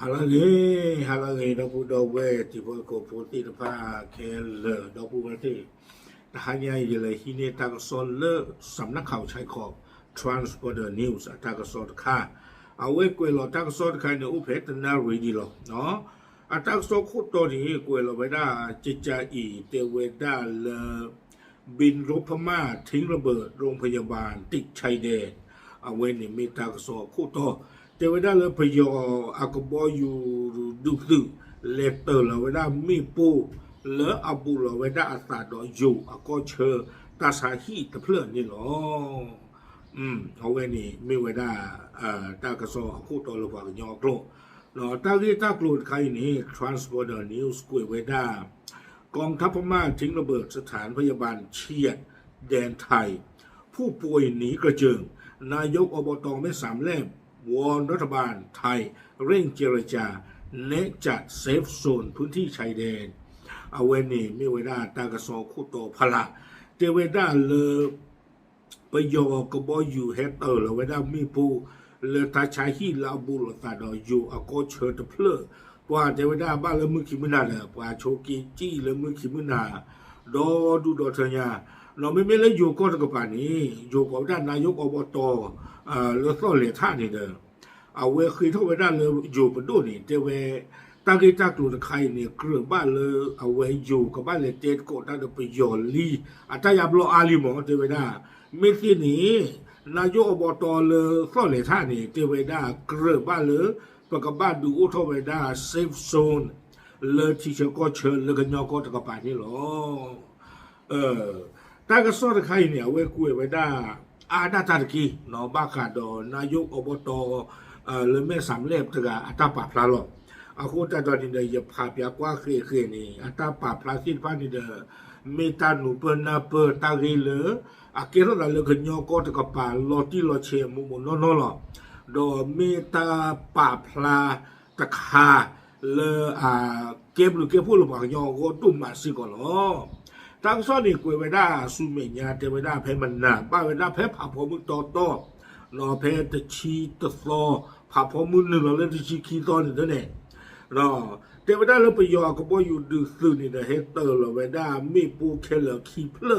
halage no pu do we ti po ko pu ti pa ke le do pu wa ti ta hanya ye le hi ne ta ko so le sam nak khao chai kho transporter news ta ko so kha a we kwe lo ta ko so kha ne u phe ta na ri di lo no a ta ko so khu to ni kwe lo ba daจิจาอีเตเวดาเลบินรบพม่าทิ้งระเบิดโรงพยาบาลติดชายแดนเอาไว้ในเมตาก็สอคู่ต่อเทวดาเลยพยออากบอยู่ดุดุเลเตอร์เราเวลามีปูเลออาบูเราเวลาอาสาดอยู่อาก็เชอตาสาฮีตะเพลินนี่หรอเอาไว้นี่ไม่เวลาตากระสอคู่ต่อระหว่างยอกโลเนาะตาที่ตากลุ่นใครนี่ transporter news กุยเวลากองทัพพม่าทิ้งระเบิดสถานพยาบาลเชียดแดนไทยผู้ป่วยหนีกระเจิงนายกอบต.แม่สามแลบวอนรัฐบาลไทยเร่งเจรจาแนะจัดเซฟโซนพื้นที่ชายแดนเอาไว้นี่ไม่เวลาตากระสอคู่โตพละเจเวดาเลไปยอกบอยู่เฮตเตอร์แล้วเวลามีปูเลตาชาฮีลาบูลตาดอยู่อก็เชิดเพลว่าเทวดาบ้านละมือขิมนาเนี่ยว่าโชกีจี้ละมือขิมนาดอดูดอเทียเราไม่เลยอยู่ก็ตะกปานี้อยู่กับด้านนายกอบตเลอซ่อเลท่านี่เด้อเอาเวคือเท่าเวลาเลยอยู่บนดูนี่เทวตั้งใจจักตัวใครเนี่ยเกลือบ้านเลยเอาไว้อยู่กับบ้านเลยเจ็ดก็ได้ไปยอลีอาจจะยับโลอาลีหมอเทวดาไม่ที่นี้นายกอบตเลยซ่อเลท่านี่เทวดาเกลือบ้านเลยปกบ้านดูอุทเวดาเซฟโซนเลยที่เชก็เชิญเลยกันยอก็ตะกปานี่หรอแต่ก็สอดใครเนี่ยเวกุยเวดาอาดาตาตะกี้เนาะบ้าขาดนายกอบตเลยไม่สำเร็จตะกะอัตปาพลาหรอกอาคูตาตอนนี้เดียพาเปียกว่าเคยนี่อัตปาพลาสินพานี่เดเมตาหนูเปิลนาเปิลตาเกลอาเกลเราเลยกันยอก็ตะกปาลอที่ลอเชมุนโนหรอโดเมตาปาพลาตะคาเลเก็บหรือเก็บพูดหรือเปล่ายอก็ตุ่มมาสิก่อนหรอตั้งซ้อนนี่กุยเวดาสุเมียเทวดาเพมันนาบ้าเวดาเพผ่าพอมึงต่อรอเพตะชีตะซอผ่าพอมึงหนึ่งเราเล่นตะชีคีตอนนี่เท่านั้นรอเทวดาเราไปยอก็บ่อยู่ดื้อซื่อนี่นะเฮเตอร์เราเวดามีปูเคลคีเพล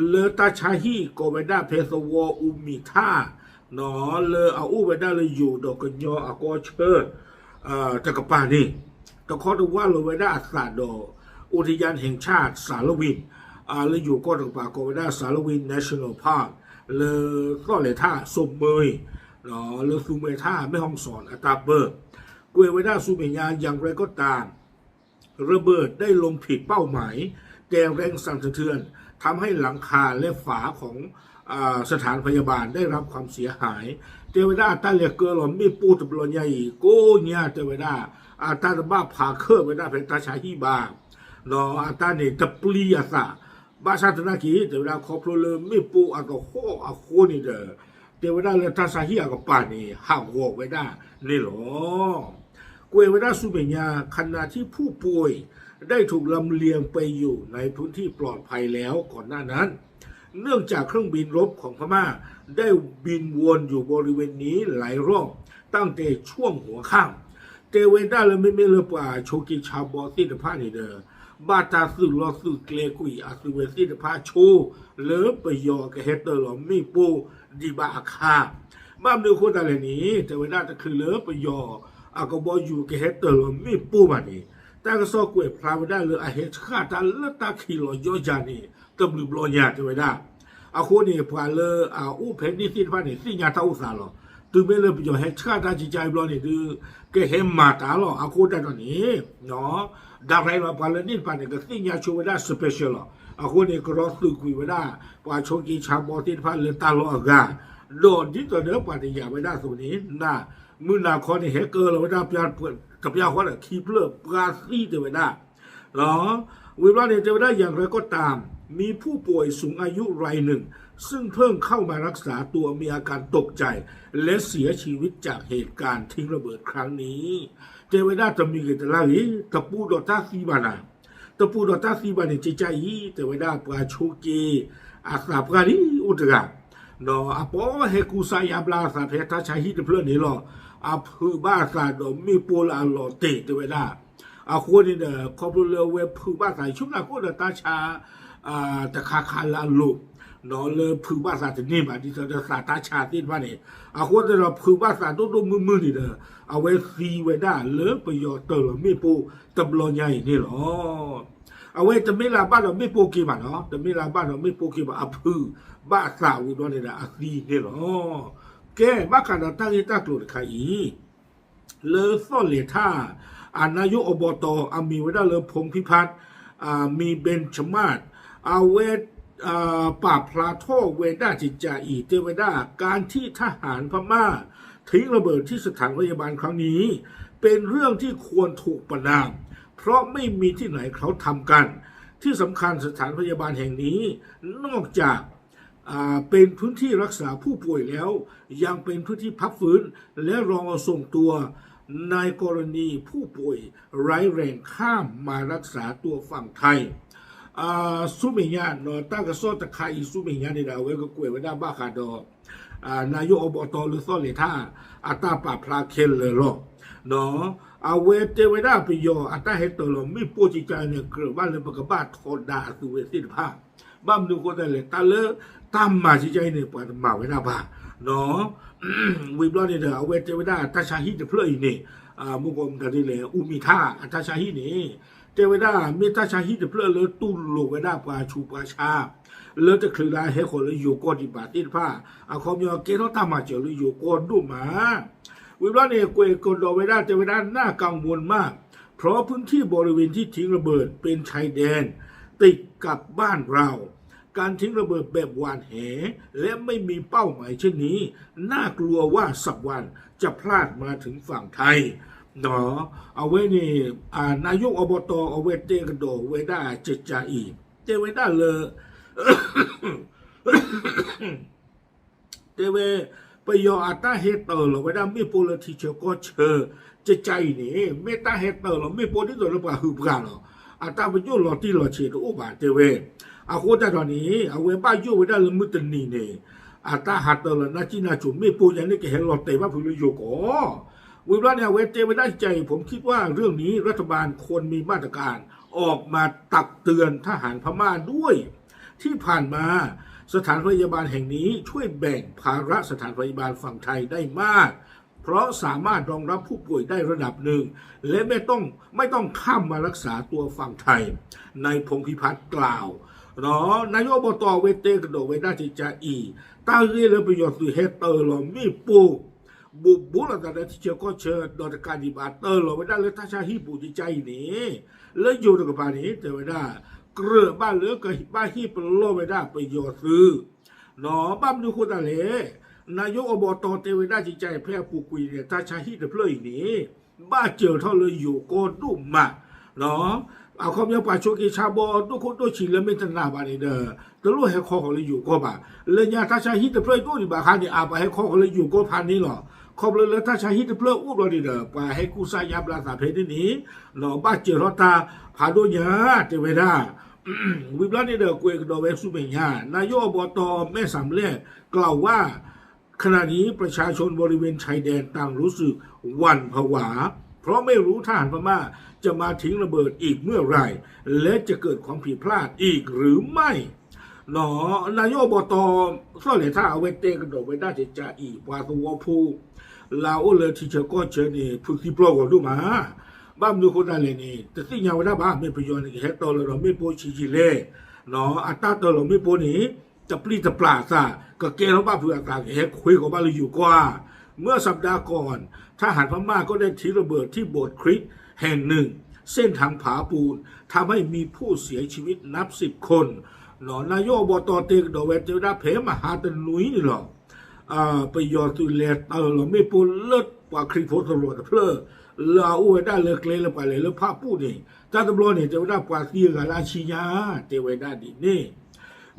เลตาชาฮีก็เวดาเพสวออุมิท่าเนาะเลยเอาอู้ไปได้เลยอยู่ดอกกันยออาก็เชิดตะกปานี่ตะขอดูว่าเลยไว้ได้สาดอุทยานแห่งชาติสารวินเลยอยู่ก็ตะกปาก็ไว้ได้สารวิน National Park เลยก็เลยท่าสมเมยเนาะเลยซูเมยท่าไม่ห้องสอนอัตาเบอร์กวยไว้ได้ซูเมยาอย่างไรก็ตามระเบิดได้ลงผิดเป้าหมายแต่แรงสั่นสะเทือนทำให้หลังคาและฝาของสถานพยาบาลได้รับความเสียหายเทวดาตาเล็กเกลอมีปูตบลอนใหญ่โกเนี่ยเทวดาตาบ้าผาเคอร์เวดาเป็นตาชาฮีบาเนาะตาเนี่ยตะปลีอาซาบาชาตนากีเทวดาคอพลเลยมีปูอากาโคอาโคนี่เด้อเทวดาเลยตาชาฮีอากาปานี่ห่างหัวเวดานี่หรอกวยเวดาสุเมียขณะที่ผู้ป่วยได้ถูกลำเลียงไปอยู่ในพื้นที่ปลอดภัยแล้วก่อนหน้านั้นเนื่องจากเครื่องบินรบของพม่าได้บินวนอยู่บริเวณนี้หลายรอบตั้งแต่ช่วงหัวค่ำเทวดาเลยไม่เลป่าโชกิชาบอสิทธานี่เด้อบาตาสึลอสึเกลกุยอาสึเวสิทธาโชเลไปยอกเฮเตอร์หลอมีปูดิบาอาคาบ้านเมืองโคตรอะไรนี้เทวดาจะคือเลไปยออากบอยู่เฮเตอร์หลอมีปูมานี่แต่ก็ซอกวยพลาวดาเลยอาเฮชคาตาเลตาคิโลโยจานี่ตบลืบลอยาเทวดาอาคนนี่พาเลยอู้เพนนี่สิพานี่สิญาตาอุสาหรอตัวเมื่อเลยไปอยู่ให้ชาตาจิใจบลอนี่คือแกเห็นมาตาหรออาคนแต่ตอนนี้เนาะดาวไรมาพาเลยนี่พานี่ก็สิญาชูเวดาสเปเชียลหรออาคนนี่ก็รอสุกุยเวดาว่าโชกีชาบอสิพาเลยตาลอกาโดนที่ตัวเนื้อปานี่ยาเวดาส่วนนี้น่ะมือนาคอนี่เฮเกอร์เราเวดาพยากับยาคนคีเพลปราซีเทวดาเนาะเวลาเนี่ยเทวดาอย่างไรก็ตามมีผู้ป่วยสูงอายุรายหนึ่งซึ่งเพิ่งเข้ามารักษาตัวมีอาการตกใจและเสียชีวิตจากเหตุการณ์ทิ้งระเบิดครั้งนี้เทวดาจะมีกิจลาลีตะปูดอตาซีบานาตะปูดอตาซีบานาจิใจเทวดาปราโชเกอาสาปราลีอุตกา no apo he kusaya blasa phe ta cha hi de phlo ni lo a phu ba sa do mi pola lo te de weda a kho ni de khoplo le we phu ba sa chu na ko de ta cha ta kha la lo no le phu ba sa de ni ba di sa ta cha tin ba ni a kho de phu ba sa do mu ni de a we si weda le pe yo to lo mi po tablo nyai ni loเอาไว้จะไม่ลาบ้านเราไม่โปกีมาเนาะจะไม่ลาบ้านเราไม่โปกีมาอับพื้บ้าสาวด้วยเนี่ยนะอักดีเนี่ยหรอแกบ้ากันเราตั้งที่ตั้งตัวใครเลอซ่อนเหลือท่านายกอบตมีไว้ได้เลยพงพิพัฒน์มีเบนชมาศเอาไว้ป่าพลาโทเวด้าจิตใจอีเทวดาการที่ทหารพม่าทิ้งระเบิดที่สถานพยาบาลครั้งนี้เป็นเรื่องที่ควรถูกประณามเพราะไม่มีที่ไหนเขาทำกันที่สำคัญสถานพยาบาลแห่งนี้นอกจากเป็นพื้นที่รักษาผู้ป่วยแล้วยังเป็นพื้นที่พักฟื้นและรอส่งตัวในกรณีผู้ป่วยไร้แรงข้ามมารักษาตัวฝั่งไทยสุเมียนตั้งกระโซตะไคร้สุเมียนในดาวเวก็กล้วยไว้ด้านบ้าขาดอนายกอบตหรือซ่อนเลท่าอัตาป่าพลาเคนเลยหรอเนาะเอาเวเจเวด้าไปยออัตาเฮตโตลไม่ปูจิจาเนี่ยเกิดบ้านเลยปกบ้านทอดาสุเวสิผ้าบ้านดูคนแต่เลยตาเลตามมาจิใจเนี่ยปวดมาไว้หน้าบ้านเนาะวิบล้อเนี่ยเอาเวเจเวด้าตาชาฮิตเพลย์นี่มุกมทันทีเลยอุมิท่าตาชาฮินี่เจเวด้ามีตาชาฮิตเพลย์เลยตุ้นโลเวด้าปลาชูปลาชาเลยจะคือได้เฮคนเลยอยู่ก้อนที่บาติผ้าเขามีเกล้อตามมาเจอเลยอยู่ก้อนดูมาวิบล้อเนี่ยกวยกดเวด้าเจเวด้าน่ากังวลมากเพราะพื้นที่บริเวณที่ทิ้งระเบิดเป็นชายแดนติดกับบ้านเราการทิ้งระเบิดแบบหวานแหและไม่มีเป้าหมายเช่นนี้น่ากลัวว่าสักวันจะพลาดมาถึงฝั่งไทยเนาะเอาไว้นี่นายกอบตเอาไว้เตกระโดเวด้าเจจาอีเจเวด้าเลยเจเวไปยออัตาเฮเตอร์เราไว้ได้ไม่โปลทิเชก็เชอจะใจนี่ไม่ตาเฮเตอร์เราไม่โปที่ตัวเราป่าหืบกันหรออัตาไปยุ่งหลอที่หลอเชดโอ้บาเจเวอาโคตรตอนนี้เอาไว้บ้ายุ่งไว้ได้เลยมุตนีเนี่ยอัตาหัตเตอร์เราน่าจีน่าจุ่มไม่โปอย่างนี้แกเห็นหลอเตะว่าผู้ลุยโยกวิบล้อเนี่ยเวเจไม่ได้ใจผมคิดว่าเรื่องนี้รัฐบาลควรมีมาตรการออกมาตักเตือนทหารพม่าด้วยที่ผ่านมาสถานพยาบาลแห่งนี้ช่วยแบ่งภาระสถานพยาบาลฝั่งไทยได้มากเพราะสามารถรองรับผู้ป่วยได้ระดับหนึ่งและไม่ต้องข้ามมารักษาตัวฝั่งไทยในพงพิพัฒน์กล่าวเนาะนายกอบตเวเตกระโดเวด้าจิจาอีตั้งเรื่องประโยชน์สุเฮเตอร์เราไม่ปูบุรุษแต่ที่เชื่อก็เชิญดอกการดีบาเตอร์เราไม่ได้เลยถ้าชาฮิปูจิใจนี้แล้วอยู่ตรงกับนี้แต่ไม่ได้เกลือบ้านเหลือกับบ้านที่เป็นโลไม่ได้ไปยอซื้อหนอบ้านดูคนอะไรนายกอบตเตวิได้จิตใจแพร่ปูกุยเนี่ยถ้าชาฮิตเพลย์นี้บ้าเจอเท่าเลยอยู่ก็ดุมาหนอเอาคำยังป่าโชกิชาบอทุกคนตัวชิลไม่ถนัดบ้านนี้เด้อแต่รู้ให้ข้อของเลยอยู่ก็บ้าเลยเนี่ยถ้าชาฮิตเพลย์ตัวนี้บ้าคันเนี่ยอาไปให้ข้อของเลยอยู่ก็พันนี้หรอขอบเลยถ้าชาฮิตเพลย์อุ้มเราดีเด้อไปให้กูสายาบลาสาเพศนี้หนอบ้าเจอเราตาพาดูเนี่ยเตวิได้วิบลันนี่เด็กกวยกระโดดเวสุเมียนายกอบตแม่สามเล่กล่าวว่าขณะนี้ประชาชนบริเวณชายแดนต่างรู้สึกหวั่นผวาเพราะไม่รู้ทหารพม่าจะมาทิ้งระเบิดอีกเมื่อไรและจะเกิดความผิดพลาดอีกหรือไม่หนอนายกอบตส่วนเหล่าท่าเอาไว้เตะกระโดดไว้ได้จะอีกว่าตัวผู้ลาวเลยที่เชก็เชิญนี่ผู้ที่ปลอกดูมาบ้านดูคนอะไรนี่แต่สิ่งอย่างว่าบ้านไม่ประโยชน์นี่เฮตโตเราไม่โปชิเล่เนาะอัตราตัวเราไม่โปนี้จะปลีจะปลาซะก็เกล้าบ้านเพื่อการเฮคุยกับบ้านเราอยู่กว่าเมื่อสัปดาห์ก่อนทหารพม่าก็ได้ทิ้งระเบิดที่โบสถ์คริสต์แห่งหนึ่งเส้นทางผาปูนทำให้มีผู้เสียชีวิตนับ10 คนเนาะนายกอบตเตกดอเวเจด้าเพมหาตนุยนี่หรอประโยชน์ตุเลตเราไม่โปเลิศกว่าคริสโพสโลดเพลเราเอาไว้ได้เลยเกลเลยไปเลยแล้วภาพพูดนี่ถ้าตำรวจเนี่ยจะได้กว่าที่กับราชิยาเทวดาดีนี่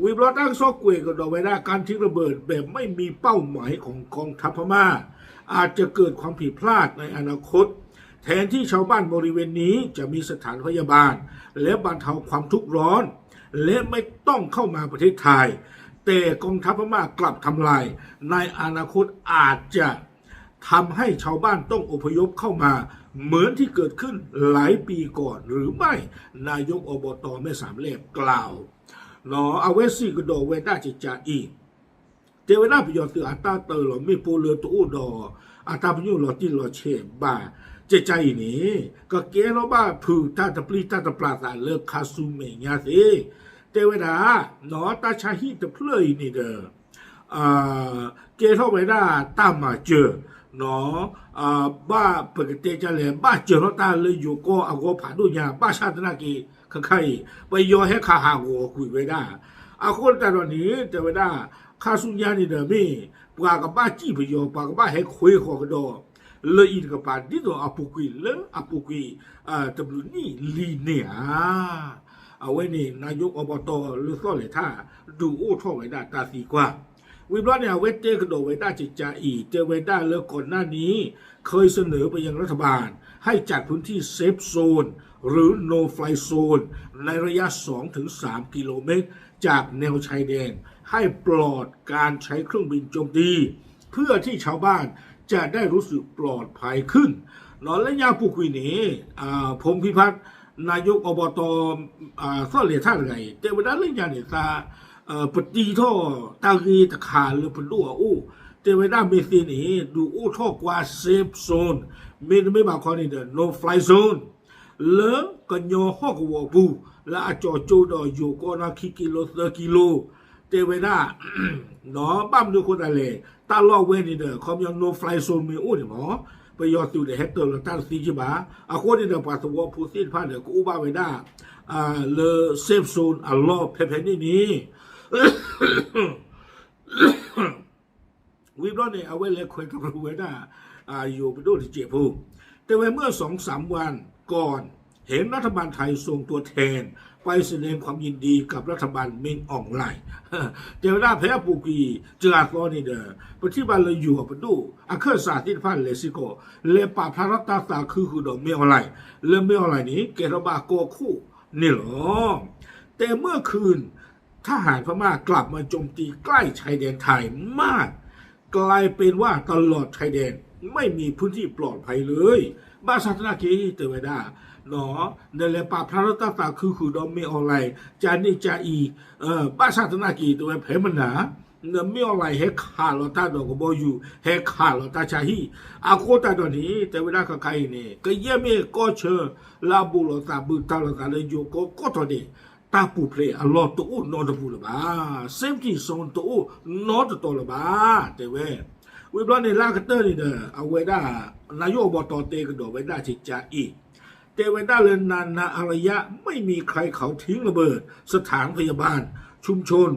วิบล้อตั้งซอกเกวยกับดอกไว้ได้การทิ้งระเบิดแบบไม่มีเป้าหมายของกองทัพพม่าอาจจะเกิดความผิดพลาดในอนาคตแทนที่ชาวบ้านบริเวณนี้จะมีสถานพยาบาลและบรรเทาความทุกข์ร้อนและไม่ต้องเข้ามาประเทศไทย แต่กองทัพพม่ากลับทำลายในอนาคตอาจจะทำให้ชาวบ้านต้องอพยพเข้ามาเหมือนที่เกิดขึ้นหลายปีก่อนหรือไม่นายกอบตแม่สามเหลี่ยมกล่าวเนาะเอาไว้สิกระโดดเวด้าจิจาอีเจเวด้าประโยชน์คืออัตตาเตอร์หรอไม่ปูเรือตัวดออัตตาประโยชน์หรอที่หรอเชบ้าเจใจนี้ก็เกลบ้าผือตาตะปลีตาตะปลาตาเลิกคาซูเมียสิเจเวด้าเนาะตาชาฮิตะเพลยนี่เด้อเกลเวด้าตามมาเจอเนาะบ้าเปิดเตจเลยบ้าเจอเราตาเลยอยู่ก็เอาก็ผ่านดูยาบ้าชาตินากีใครไปยอให้ข้าหาหัวคุยไว้ได้อาคนแต่ตอนนี้แต่เวลาข้าสุญญานี่เดิมมีปากกับบ้าจี้ไปยอปากกับบ้าให้คุยขอกระโดเลยอินกับปาดิโดอาปุกุยเลยอาปุกุยตบลูนี่ลีเนี่ยเอาไว้นี่นายกอบตหรือซ้อเลยท่าดูโอ้ท่อไว้ได้ตาสีกว่าวิบล้อเนี่ยเวทเจกระโดดไว้ได้จิตใจอีเจอไว้ได้เลิกก่อนหน้านี้เคยเสนอไปยังรัฐบาลให้จัดพื้นที่เซฟโซนหรือ no fly zone ในระยะ 2-3 กิโลเมตรจากแนวชายแดนให้ปลอดการใช้เครื่องบินโจมตีเพื่อที่ชาวบ้านจะได้รู้สึกปลอดภัยขึ้นนอนและยาปุกุยนี้พงพิพัฒน์นายกอบตซ่อเหลียท่าไงแต่เวลาเรื่องยาเนี่ยตาปฏิท่อตากีตะขาหรือปลัวอู้แต่เวลาเมซีนี่ดูอู้ท่อกว่าเซฟโซนไม่บางคนนี่เดิน no fly zone เลิกกันยอฮอกวอบูและอาจอโจดอยู่ก็นาคิกิโลกิโลเตเวด้าเนาะบ้ามดูคนอะไรตาลอกเวนี่เด้อคอมยัง no fly zone มีอู้นี่หมอไปยอดสู่เดเฮตเตอร์แล้วตั้งซีจิบาอาคนนี่เด้อปัสสาวะผู้สิ้นผ้าเด้อกูบ้าเวด้าเลเซฟโซนอัลลอฮ์เพเพนี่วิบล้อเนี่ยเอาไว้เลยคุยกับเราไว้ได้อยู่ไปดูที่เจ็บพูแต่เมื่อ 2-3 วันก่อนเห็นรัฐบาลไทยส่งตัวแทนไปแสดงความยินดีกับรัฐบาลเมนออนไลน์เจ้าหน้าแพ้ปุกีเจออาตอนี่เด้อปฏิบัติเลยอยู่ไปดูอาเคอร์สาธิตพันเลสิโกเลปาพระรัตตาคือดอกเมออนไลน์เรื่องเมออนไลน์นี้เกรบาโกคู่นี่หรอแต่เมื่อคืนทหารพม่ากลับมาโจมตีใกล้ชายแดนไทยมากกลายเป็นว่าตลอดชายแดนไม่มีพื้นที่ปลอดภัยเลยบ้าศาสนากีเตเวดาเนาะในเลปาพระรัตตาคือดอมเมออนไลน์จานิจาอีบ้าศาสนากีตัวเพมันหนาเนเมออนไลน์เฮขาลตาดอกบอยู่เฮขาลตาชาฮีอาโคตาดอนี้เตเวดาใครเนี่ยก็เยี่ยมก็เชอลาบุลตาบุตาลตาเลยโยก็ตอดีตาปูเพลอลอตัวนอตปูละบ้าเซมที่ส่งตัวนอตตัวละบ้าเตเววิบล้อในลากเตอร์นี่เด้อเอาไว้ได้นายกอบตเตกระโดดไว้ได้จิจาอีเตไว้ได้เลยนานนาอารยะไม่มีใครเขาทิ้งระเบิดสถานพยาบาลชุมชน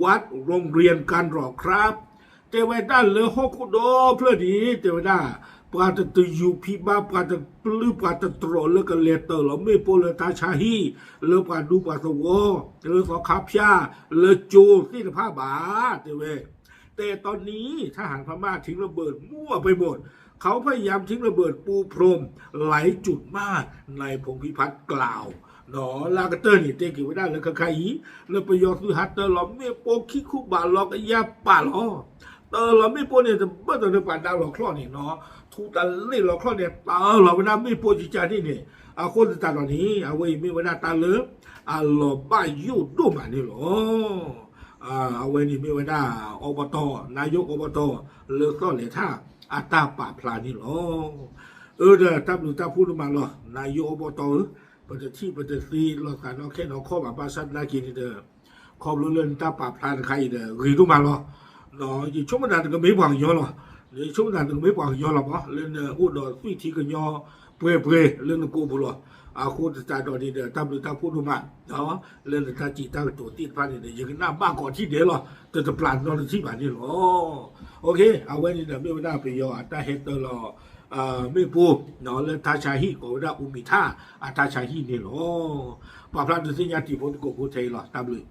วัดโรงเรียนการหรอกครับเตไว้ได้เลยฮกุโดเพื่อดีเตไว้ได้ปาตตยูพีบาปาตปลือปาตตรอเลกันเลเตอร์เราไม่โปเลตาชาฮีเลปาดูปาสวเลสอคาพยาเลโจที่ผ้าบาเตเวแต่ตอนนี้ทหารพม่าทิ้งระเบิดมั่วไปหมดเขาพยายามทิ้งระเบิดปูพรมหลายจุดมากในพงพิพัฒน์กล่าวหนอลากเตอร์นี่เตกิไว้ได้เลยใครเลยประโยชน์คือฮัตเตอร์เราไม่โปคิคุบาลอกยาป่าล้อเตอร์เราไม่โปเนี่ยจะเมื่อตอนเดือนป่าดาวหลอกคลอนี่เนาะทุกตาเล่หลอกคลอเนี่ยเตอร์เราไม่ได้ไม่โปจิจานี่เนี่ยเอาคนตาตอนนี้เอาไว้ไม่ไว้ได้ตาเลิฟหลอบ้ายุดดูมานี่หรอเอาไว้นี่ไม่ไว้ได้อบตนายกอบตเลิกก็เลยท่าอาตาป่าพลานี่หรอเด้อถ้าดูถ้าพูดมาหรอนายกอบตปฏิที่ปฏิซีเราสารเราแค่เราข้อแบบภาษาลากินเด้อขอบรู้เรื่องตาป่าพลาใครเด้อรีดูมาหรอเนาะอยู่ช่วงนั้นก็ไม่หวังย่อหรอหรือช่วงนั้นก็ไม่หวังย่อหรอปะเรื่องอุดรสุทีก็ย่อเปรเรื่องกูบุหรออาคูตาดอดีเด้อตามดูตาพูดมาเนาะเรื่องตาจีตาตัวตีพันเนี่ยยังหน้าบ้าก่อนที่เดียวหรอแต่จะปลานนอนที่บ้านนี่หรอโอเคเอาไว้นี่เดี๋ยวไม่ได้ไปยอตาเฮตเตอร์หรอไม่พูดเนาะเรื่องทาชาฮีก็ได้อุมิท่าทาชาฮีนี่หรอป่าพลานจะสิ่งยาติพลก็พูดไทยหรอตามเลย